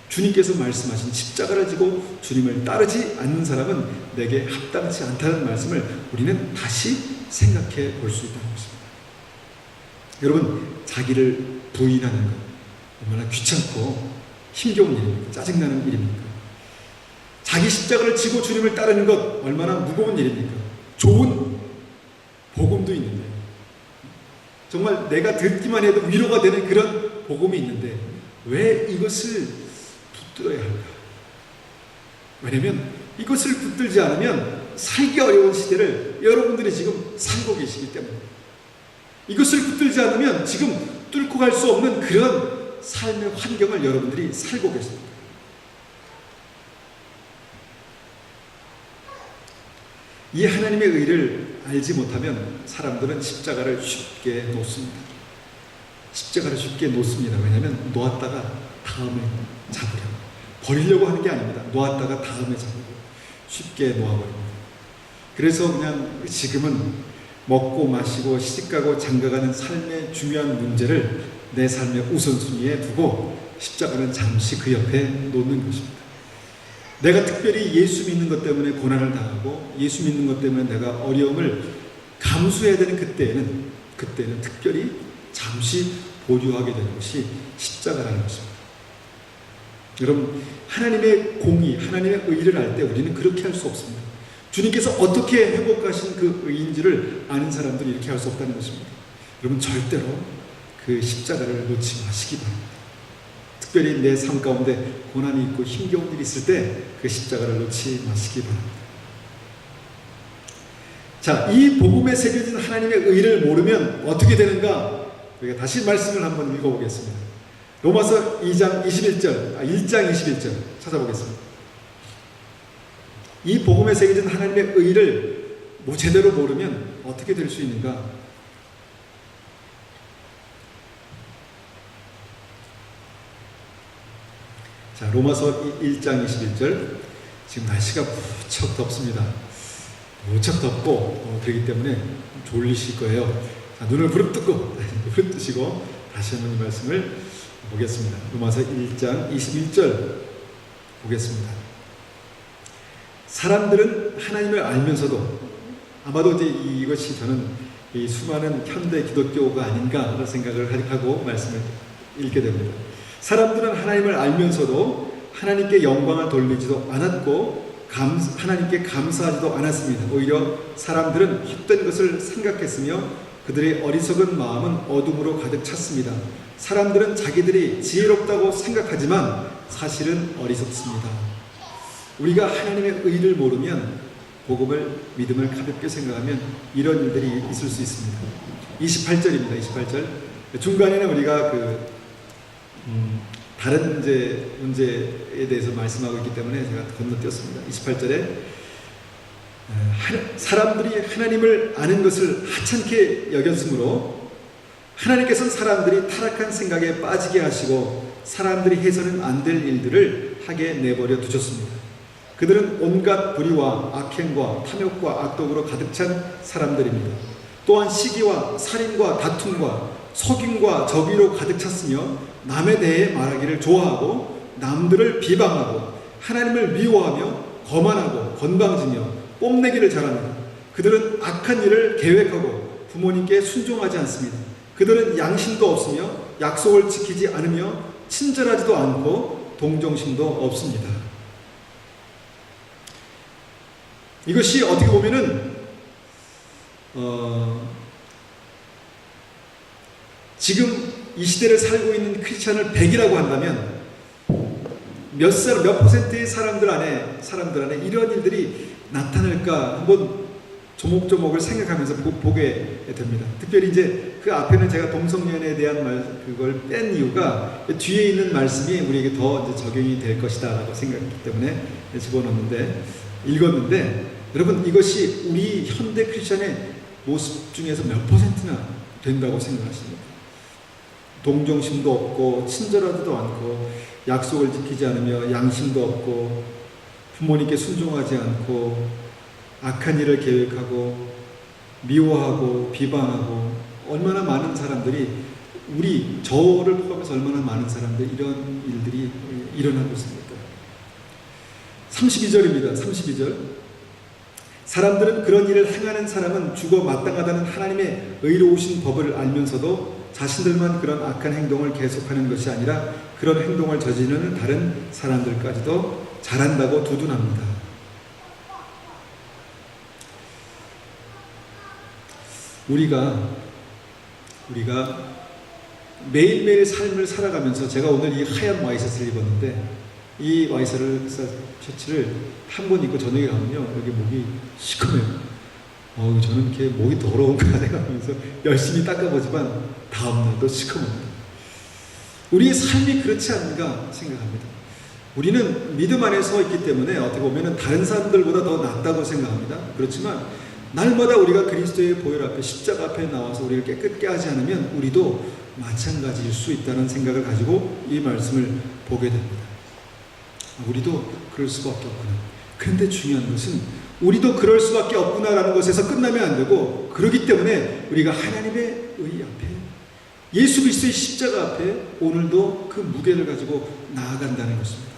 주님께서 말씀하신 십자가를 지고 주님을 따르지 않는 사람은 내게 합당치 않다는 말씀을 우리는 다시 생각해 볼 수 있다는 것입니다. 여러분, 자기를 부인하는 것 얼마나 귀찮고 힘겨운 일입니까? 짜증나는 일입니까? 자기 십자가를 지고 주님을 따르는 것 얼마나 무거운 일입니까? 좋은 복음도 있는데, 정말 내가 듣기만 해도 위로가 되는 그런 복음이 있는데 왜 이것을 붙들어야 할까? 왜냐하면 이것을 붙들지 않으면 살기 어려운 시대를 여러분들이 지금 살고 계시기 때문에, 이것을 붙들지 않으면 지금 뚫고 갈 수 없는 그런 삶의 환경을 여러분들이 살고 계십니다. 이 하나님의 의를 알지 못하면 사람들은 십자가를 쉽게 놓습니다. 십자가를 쉽게 놓습니다. 왜냐하면 놓았다가 다음에 잡으려고, 버리려고 하는 게 아닙니다. 놓았다가 다음에 잡으려고 쉽게 놓아버립니다. 그래서 그냥 지금은 먹고 마시고 시집가고 장가가는 삶의 중요한 문제를 내 삶의 우선순위에 두고 십자가는 잠시 그 옆에 놓는 것입니다. 내가 특별히 예수 믿는 것 때문에 고난을 당하고 예수 믿는 것 때문에 내가 어려움을 감수해야 되는 그때는 특별히 잠시 보류하게 되는 것이 십자가라는 것입니다. 여러분, 하나님의 공의, 하나님의 의를 알 때 우리는 그렇게 할 수 없습니다. 주님께서 어떻게 회복하신 그 의인지를 아는 사람들이 이렇게 할 수 없다는 것입니다. 여러분, 절대로 그 십자가를 놓지 마시기 바랍니다. 특별히 내 삶 가운데 고난이 있고 힘겨운 일이 있을 때 그 십자가를 놓지 마시기 바랍니다. 자, 이 복음에 새겨진 하나님의 의를 모르면 어떻게 되는가? 우리가 다시 말씀을 한번 읽어보겠습니다. 로마서 1장 21절 찾아보겠습니다. 이 복음에 새겨진 하나님의 의를 제대로 모르면 어떻게 될 수 있는가? 자, 로마서 1장 21절. 지금 날씨가 무척 덥습니다. 무척 덥고 그렇기 때문에 졸리실 거예요. 자, 눈을 부릅뜨고 부릅뜨시고 다시 한번 이 말씀을 보겠습니다. 로마서 1장 21절 보겠습니다. 사람들은 하나님을 알면서도, 아마도 이제 이것이 저는 이 수많은 현대 기독교가 아닌가 하는 생각을 하고 말씀을 읽게 됩니다. 사람들은 하나님을 알면서도 하나님께 영광을 돌리지도 않았고 하나님께 감사하지도 않았습니다. 오히려 사람들은 헛된 것을 생각했으며 그들의 어리석은 마음은 어둠으로 가득 찼습니다. 사람들은 자기들이 지혜롭다고 생각하지만 사실은 어리석습니다. 우리가 하나님의 의를 모르면, 복음을, 믿음을 가볍게 생각하면 이런 일들이 있을 수 있습니다. 28절입니다. 28절. 중간에는 우리가 다른 문제에 대해서 말씀하고 있기 때문에 제가 건너뛰었습니다. 28절에 사람들이 하나님을 아는 것을 하찮게 여겼으므로 하나님께서는 사람들이 타락한 생각에 빠지게 하시고 사람들이 해서는 안 될 일들을 하게 내버려 두셨습니다. 그들은 온갖 불의와 악행과 탐욕과 악독으로 가득 찬 사람들입니다. 또한 시기와 살인과 다툼과 속임과 저비로 가득 찼으며 남에 대해 말하기를 좋아하고 남들을 비방하고 하나님을 미워하며 거만하고 건방지며 뽐내기를 잘합니다. 그들은 악한 일을 계획하고 부모님께 순종하지 않습니다. 그들은 양심도 없으며 약속을 지키지 않으며 친절하지도 않고 동정심도 없습니다. 이것이 어떻게 보면은 지금 이 시대를 살고 있는 크리스찬을 100이라고 한다면 몇 퍼센트의 사람들 안에 이런 일들이 나타날까 한번 조목조목을 생각하면서 보게 됩니다. 특별히 이제 그 앞에는 제가 동성연애에 대한 그걸 뺀 이유가 뒤에 있는 말씀이 우리에게 더 이제 적용이 될 것이다 라고 생각했기 때문에 집어넣는데, 읽었는데, 여러분 이것이 우리 현대 크리스찬의 모습 중에서 몇 퍼센트나 된다고 생각하십니까? 동정심도 없고 친절하지도 않고 약속을 지키지 않으며 양심도 없고 부모님께 순종하지 않고 악한 일을 계획하고 미워하고 비방하고, 얼마나 많은 사람들이, 저를 포함해서 얼마나 많은 사람들이 이런 일들이 일어나고 있습니까? 32절입니다. 32절. 사람들은 그런 일을 행하는 사람은 죽어 마땅하다는 하나님의 의로우신 법을 알면서도 자신들만 그런 악한 행동을 계속하는 것이 아니라 그런 행동을 저지르는 다른 사람들까지도 잘한다고 두둔합니다. 우리가 매일매일 삶을 살아가면서, 제가 오늘 이 하얀 와이셔츠를 입었는데 이 셔츠를 한 번 입고 저녁에 가면요 여기 목이 시커매요. 저는 이렇게 목이 더러운가 생각하면서 열심히 닦아보지만 다음날도 시커멉니다. 우리의 삶이 그렇지 않은가 생각합니다. 우리는 믿음 안에 서 있기 때문에 어떻게 보면 다른 사람들보다 더 낫다고 생각합니다. 그렇지만 날마다 우리가 그리스도의 보혈 앞에, 십자가 앞에 나와서 우리를 깨끗게 하지 않으면 우리도 마찬가지일 수 있다는 생각을 가지고 이 말씀을 보게 됩니다. 우리도 그럴 수밖에 없구나. 그런데 중요한 것은 우리도 그럴 수밖에 없구나라는 것에서 끝나면 안 되고, 그렇기 때문에 우리가 하나님의 의 앞에, 예수 그리스도의 십자가 앞에 오늘도 그 무게를 가지고 나아간다는 것입니다.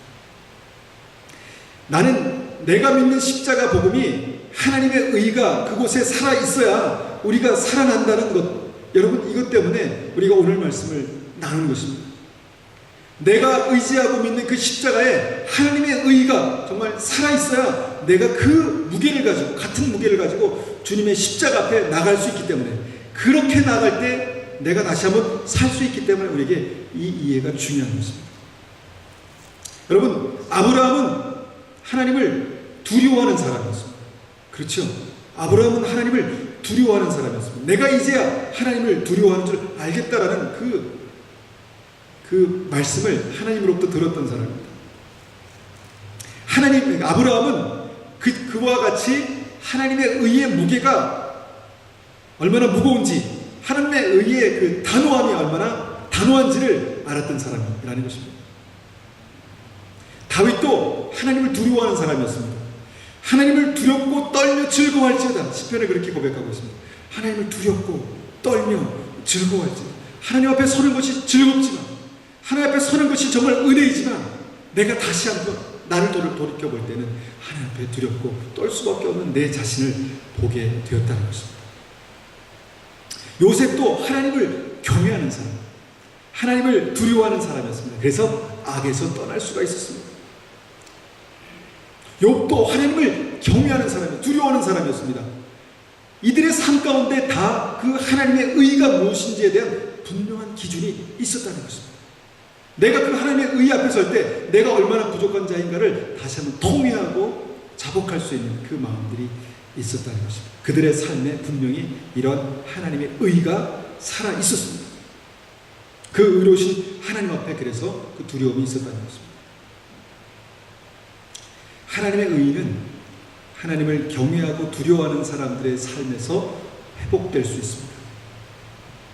나는 내가 믿는 십자가 복음이, 하나님의 의가 그곳에 살아있어야 우리가 살아난다는 것, 여러분 이것 때문에 우리가 오늘 말씀을 나누는 것입니다. 내가 의지하고 믿는 그 십자가에 하나님의 의가 정말 살아있어야 내가 그 무게를 가지고, 같은 무게를 가지고 주님의 십자가 앞에 나갈 수 있기 때문에, 그렇게 나갈 때 내가 다시 한번 살 수 있기 때문에 우리에게 이 이해가 중요한 것입니다. 여러분, 아브라함은 하나님을 두려워하는 사람이었습니다. 그렇죠? 아브라함은 하나님을 두려워하는 사람이었습니다. 내가 이제야 하나님을 두려워하는 줄 알겠다라는 그 말씀을 하나님으로부터 들었던 사람입니다. 아브라함은 그와 같이 하나님의 의의 무게가 얼마나 무거운지, 하나님의 의의 그 단호함이 얼마나 단호한지를 알았던 사람이라는 것입니다. 다윗도 하나님을 두려워하는 사람이었습니다. 하나님을 두렵고 떨며 즐거워할지어다. 시편에 그렇게 고백하고 있습니다. 하나님을 두렵고 떨며 즐거워할지어다. 하나님 앞에 서는 것이 즐겁지만, 하나님 앞에 서는 것이 정말 은혜이지만, 내가 다시 한번 나를 돌이켜볼 때는 하나님 앞에 두렵고 떨 수밖에 없는 내 자신을 보게 되었다는 것입니다. 요셉도 하나님을 경외하는 사람, 하나님을 두려워하는 사람이었습니다. 그래서 악에서 떠날 수가 있었습니다. 욥도 하나님을 경외하는 사람이, 두려워하는 사람이었습니다. 이들의 삶 가운데 다 그 하나님의 의가 무엇인지에 대한 분명한 기준이 있었다는 것입니다. 내가 그 하나님의 의 앞에 설 때 내가 얼마나 부족한 자인가를 다시 한번 통회하고 자복할 수 있는 그 마음들이 있었다는 것입니다. 그들의 삶에 분명히 이런 하나님의 의가 살아 있었습니다. 그 의로우신 하나님 앞에 그래서 그 두려움이 있었다는 것입니다. 하나님의 의는 하나님을 경외하고 두려워하는 사람들의 삶에서 회복될 수 있습니다.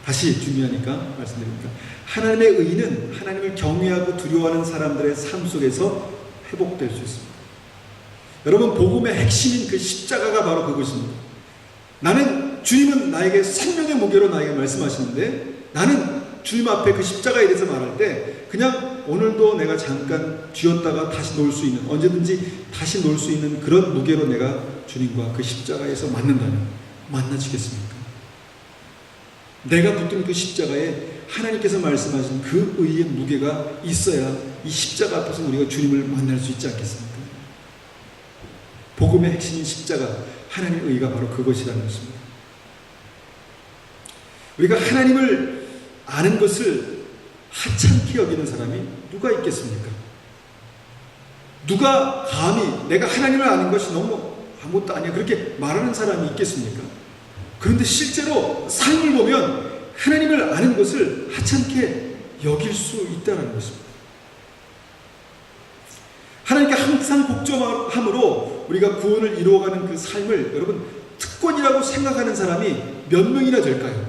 다시 중요하니까 말씀드립니다. 하나님의 의는 하나님을 경외하고 두려워하는 사람들의 삶 속에서 회복될 수 있습니다. 여러분, 복음의 핵심인 그 십자가가 바로 그것입니다. 주님은 나에게 생명의 무게로 나에게 말씀하시는데, 나는 주님 앞에 그 십자가에 대해서 말할 때 그냥 오늘도 내가 잠깐 쥐었다가 다시 놓을 수 있는, 언제든지 다시 놓을 수 있는 그런 무게로 내가 주님과 그 십자가에서 만난다면 만나지겠습니까? 내가 붙든 그 십자가에 하나님께서 말씀하신 그 의의 무게가 있어야 이 십자가 앞에서 우리가 주님을 만날 수 있지 않겠습니까? 복음의 핵심인 십자가, 하나님의 의가 바로 그것이라는 것입니다. 우리가 하나님을 아는 것을 하찮게 여기는 사람이 누가 있겠습니까? 누가 감히 내가 하나님을 아는 것이 너무 아무것도 아니야 그렇게 말하는 사람이 있겠습니까? 그런데 실제로 삶을 보면 하나님을 아는 것을 하찮게 여길 수 있다는 것입니다. 하나님께 항상 복종함으로 우리가 구원을 이루어가는 그 삶을 여러분 특권이라고 생각하는 사람이 몇 명이나 될까요?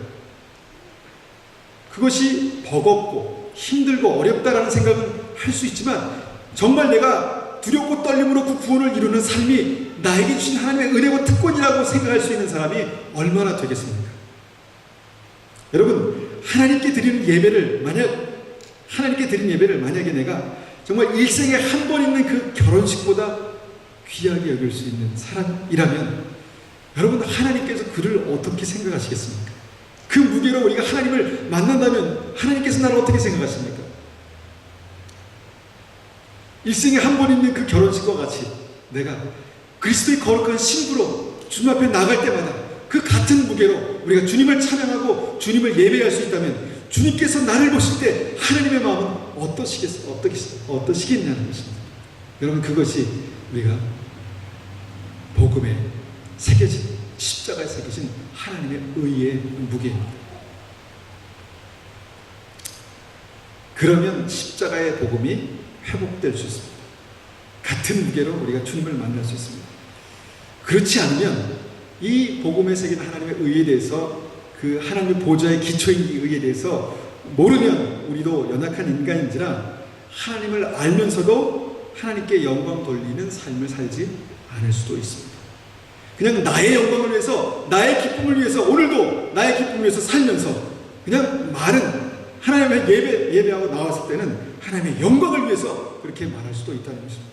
그것이 버겁고 힘들고 어렵다라는 생각은 할 수 있지만, 정말 내가 두렵고 떨림으로 그 구원을 이루는 삶이 나에게 주신 하나님의 은혜고 특권이라고 생각할 수 있는 사람이 얼마나 되겠습니까? 여러분, 하나님께 드리는 예배를 만약에 내가 정말 일생에 한 번 있는 그 결혼식보다 귀하게 여길 수 있는 사람이라면, 여러분, 하나님께서 그를 어떻게 생각하시겠습니까? 그 무게로 우리가 하나님을 만난다면 하나님께서 나를 어떻게 생각하십니까? 일생에 한 번 있는 그 결혼식과 같이 내가 그리스도의 거룩한 신부로 주님 앞에 나갈 때마다 그 같은 무게로 우리가 주님을 찬양하고 주님을 예배할 수 있다면, 주님께서 나를 보실 때 하나님의 마음은 어떠시겠냐는 것입니다. 여러분, 그것이 우리가 복음에 새겨진, 십자가에 새겨진 하나님의 의의 무게입니다. 그러면 십자가의 복음이 회복될 수 있습니다. 같은 무게로 우리가 주님을 만날 수 있습니다. 그렇지 않으면 이 복음에 새긴 하나님의 의에 대해서, 그 하나님의 보좌의 기초인 이 의에 대해서 모르면 우리도 연약한 인간인지라 하나님을 알면서도 하나님께 영광 돌리는 삶을 살지 않을 수도 있습니다. 그냥 나의 영광을 위해서, 나의 기쁨을 위해서, 오늘도 나의 기쁨을 위해서 살면서 그냥 말은 하나님의 예배하고 나왔을 때는 하나님의 영광을 위해서 그렇게 말할 수도 있다는 것입니다.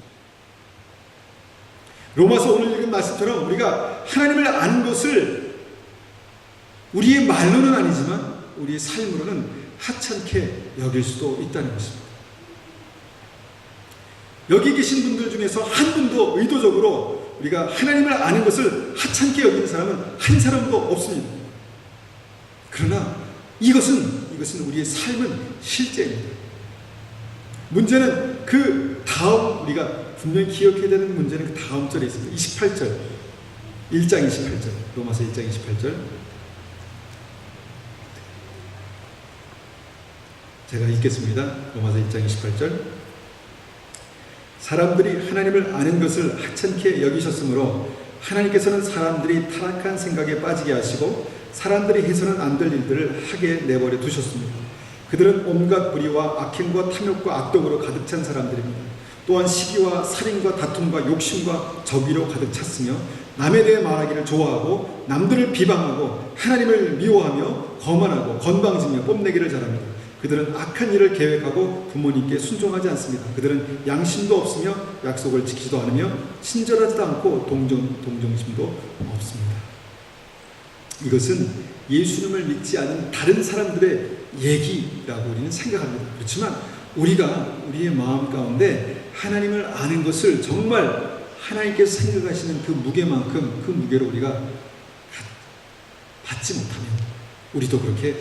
로마서 오늘 읽은 말씀처럼 우리가 하나님을 아는 것을 우리의 말로는 아니지만 우리의 삶으로는 하찮게 여길 수도 있다는 것입니다. 여기 계신 분들 중에서 한 분도 의도적으로 우리가 하나님을 아는 것을 하찮게 여기는 사람은 한 사람도 없습니다. 그러나 이것은 우리의 삶은 실제입니다. 문제는 그 다음, 우리가 분명히 기억해야 되는 문제는 그 다음 절에 있습니다. 28절. 1장 28절, 로마서 1장 28절. 제가 읽겠습니다. 로마서 1장 28절. 사람들이 하나님을 아는 것을 하찮게 여기셨으므로 하나님께서는 사람들이 타락한 생각에 빠지게 하시고 사람들이 해서는 안 될 일들을 하게 내버려 두셨습니다. 그들은 온갖 불의와 악행과 탐욕과 악독으로 가득 찬 사람들입니다. 또한 시기와 살인과 다툼과 욕심과 적의로 가득 찼으며 남에 대해 말하기를 좋아하고 남들을 비방하고 하나님을 미워하며 거만하고 건방지며 뽐내기를 잘합니다. 그들은 악한 일을 계획하고 부모님께 순종하지 않습니다. 그들은 양심도 없으며 약속을 지키지도 않으며 친절하지도 않고 동정심도 없습니다. 이것은 예수님을 믿지 않은 다른 사람들의 얘기라고 우리는 생각합니다. 그렇지만 우리가 우리의 마음 가운데 하나님을 아는 것을 정말 하나님께서 생각하시는 그 무게만큼 그 무게로 우리가 받지 못하면 우리도 그렇게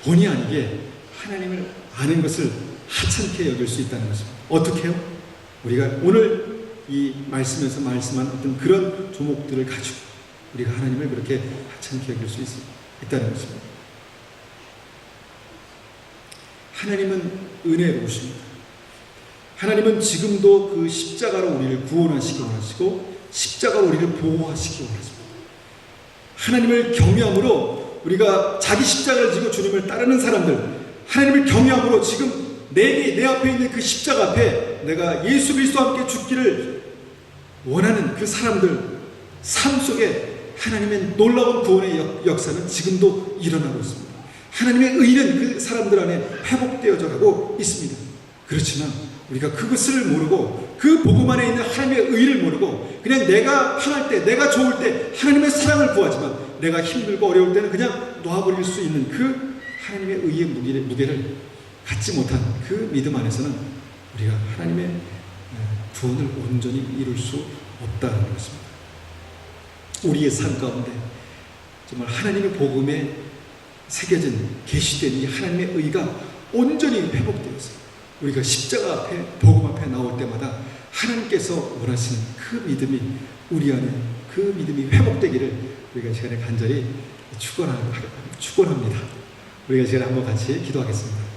본의 아니게 하나님을 아는 것을 하찮게 여길 수 있다는 것입니다. 어떻게 해요? 우리가 오늘 이 말씀에서 말씀한 어떤 그런 조목들을 가지고 우리가 하나님을 그렇게 하찮게 여길 수 있다는 것입니다. 하나님은 은혜로우십니다. 하나님은 지금도 그 십자가로 우리를 구원하시기 원하시고 십자가로 우리를 보호하시기 원하십니다. 하나님을 경외함으로 우리가 자기 십자가를 지고 주님을 따르는 사람들, 하나님을 경외함으로 지금 내 앞에 있는 그 십자가 앞에 내가 예수 그리스도와 함께 죽기를 원하는 그 사람들 삶 속에 하나님의 놀라운 구원의 역사는 지금도 일어나고 있습니다. 하나님의 의는 그 사람들 안에 회복되어져 가고 있습니다. 그렇지만 우리가 그것을 모르고 그 복음 안에 있는 하나님의 의를 모르고 그냥 내가 편할 때, 내가 좋을 때 하나님의 사랑을 구하지만 내가 힘들고 어려울 때는 그냥 놓아버릴 수 있는 그 하나님의 의의 무게를 갖지 못한 그 믿음 안에서는 우리가 하나님의 구원을 온전히 이룰 수 없다는 것입니다. 우리의 삶 가운데 정말 하나님의 복음에 새겨진 계시된 이 하나님의 의가 온전히 회복되어서 우리가 십자가 앞에 복음 앞에 나올 때마다 하나님께서 원하시는 그 믿음이 우리 안에 그 믿음이 회복되기를 우리가 이 시간에 간절히 축원합니다. 우리가 이 시간에 한번 같이 기도하겠습니다.